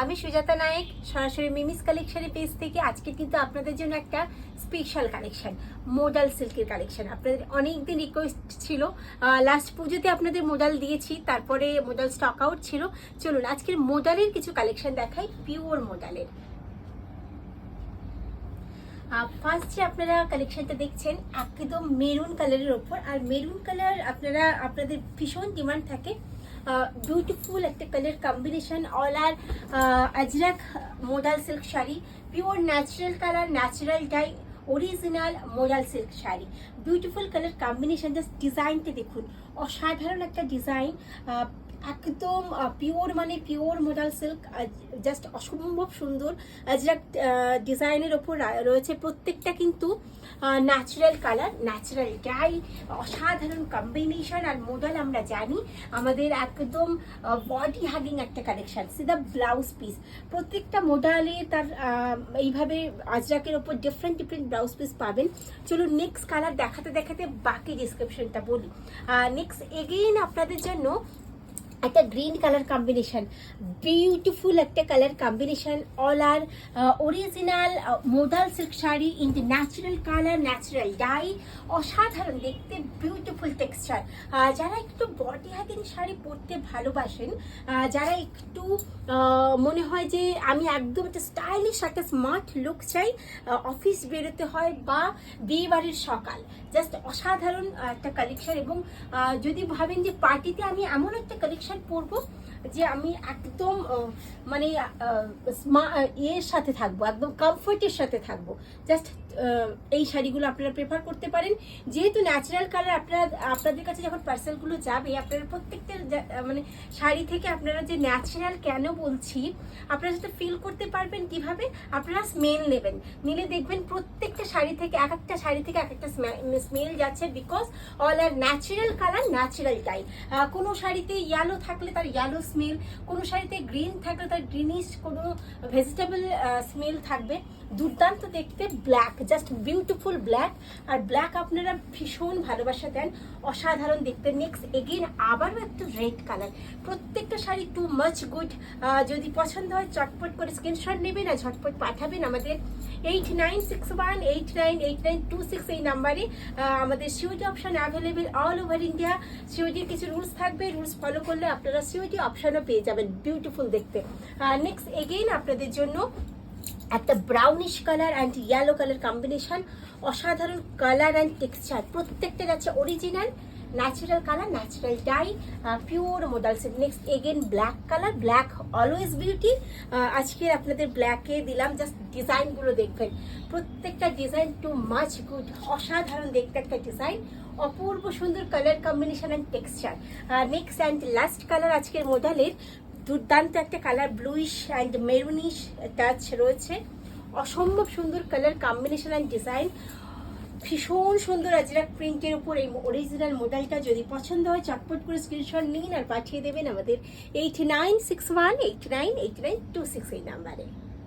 আমি সুজাতা নায়েক সরাসরি মিমিস কালেকশনের পেজ থেকে আজকে কিন্তু আপনাদের জন্য একটা স্পেশাল কালেকশন মোডাল সিল্কের কালেকশন। আপনাদের অনেক দিন রিকোয়েস্ট ছিল, লাস্ট পুজোতে আপনাদের মোডাল দিয়েছি, তারপরে মোডাল স্টক আউট ছিল। চলুন আজকের মোডালের কিছু কালেকশন দেখাই, পিওর মোডালের। ফার্স্ট যে আপনারা কালেকশনটা দেখছেন একদম মেরুন কালারের ওপর, আর মেরুন কালার আপনাদের ভীষণ ডিমান্ড থাকে। বিউটিফুল একটা কালার কম্বিনেশন, অল আর Ajrakh modal silk sari, pure natural colour, natural dye, original modal silk sari, beautiful colour combination. Just ডিজাইনটা দেখুন, অসাধারণ একটা ডিজাইন, একদম পিওর মানে পিওর মোডাল সিল্ক, জাস্ট অসম্ভব সুন্দর আজরাক ডিজাইনের ওপর রয়েছে। প্রত্যেকটা কিন্তু ন্যাচারাল কালার, ন্যাচারাল ডাই, অসাধারণ কম্বিনেশন। আর মোডাল আমরা জানি আমাদের একদম বডি হাগিং একটা collection. C the blouse piece, প্রত্যেকটা মোডালে তার এইভাবে আজরাকের ওপর ডিফারেন্ট ব্লাউজ পিস পাবেন। চলুন নেক্সট কালার দেখাতে দেখাতে বাকি ডিসক্রিপশনটা বলি। নেক্সট এগেইন আপনাদের জন্য একটা গ্রিন কালার কম্বিনেশন, বিউটিফুল একটা colour combination, all are original modal silk sari in the natural colour, natural dye, অসাধারণ দেখতে, বিউটিফুল টেক্সচার। যারা একটু বডি হাগিং শাড়ি পরতে ভালোবাসেন, যারা একটু মনে হয় যে আমি একদম একটা স্টাইলিশ একটা স্মার্ট লুক চাই, অফিস বেরোতে হয় বা বিয়ে বাড়ির সকাল, জাস্ট অসাধারণ একটা কালেকশন। এবং যদি ভাবেন যে পার্টিতে আমি এমন একটা কালেকশন পরবো যে আমি একদম মানে এর সাথে থাকবো, একদম কমফোর্টের সাথে থাকবো, জাস্ট এই শাড়িগুলো আপনারা প্রেফার করতে পারেন। যেহেতু ন্যাচারাল কালার আপনাদের কাছে যখন পার্সেলগুলো যাবে, আপনারা প্রত্যেকটা মানে শাড়ি থেকে আপনারা যে ন্যাচারাল কেন বলছি, আপনারা সেটা ফিল করতে পারবেন কিভাবে। আপনারা স্মেল নেবেন, নিলে দেখবেন প্রত্যেকটা শাড়ি থেকে এক একটা স্মেল যাচ্ছে, because all are natural colour, natural dye. কোনো শাড়িতে ইয়েলো থাকলে তার ইয়েলো স্মেল, কোনো শাড়িতে গ্রিন থাকলে তার গ্রিনিশ কোনো ভেজিটেবল স্মেল থাকবে। দুর্দান্ত দেখতে, ব্ল্যাক, জাস্ট বিউটিফুল ব্ল্যাক। আর ব্ল্যাক আপনারা ভীষণ ভালোবাসা দেন, অসাধারণ দেখতে। নেক্সট এগেইন আবারও একটু রেড কালার, প্রত্যেকটা শাড়ি টু মাচ গুড। যদি পছন্দ হয় চটপট করে স্ক্রিনশট নেবেন আর ঝটপট পাঠাবেন আমাদের 8961898926 এই নাম্বারে। আমাদের COD option available all over India. সিওডির কিছু রুলস থাকবে, রুলস ফলো করলে আপনারা সিওডি অপশনও পেয়ে যাবেন, বিউটিফুল দেখতে। নেক্সট এগেইন আপনাদের জন্য একটা brownish colour and yellow colour combination, অসাধারণ কালার অ্যান্ড টেক্সচার। প্রত্যেকটা যাচ্ছে original natural colour, natural die, pure modal silk. Next again black colour, black always beauty. আজকে আপনাদের ব্ল্যাকে দিলাম, জাস্ট ডিজাইনগুলো দেখবেন, প্রত্যেকটা ডিজাইন টু মাচ গুড, অসাধারণ দেখতে একটা ডিজাইন, অপূর্ব সুন্দর colour combination and texture. Next and last colour আজকের মোডালের, দুর্দান্ত একটা colour, bluish and maroonish touch রয়েছে, অসম্ভব সুন্দর কালার কম্বিনেশন অ্যান্ড ডিজাইন, ভীষণ সুন্দর আজরাক প্রিন্টের উপর এই অরিজিনাল মডেলটা। যদি পছন্দ হয় চটপট করে স্ক্রিনশট নিন আর পাঠিয়ে দেবেন আমাদের 8961898926 এই নাম্বারে।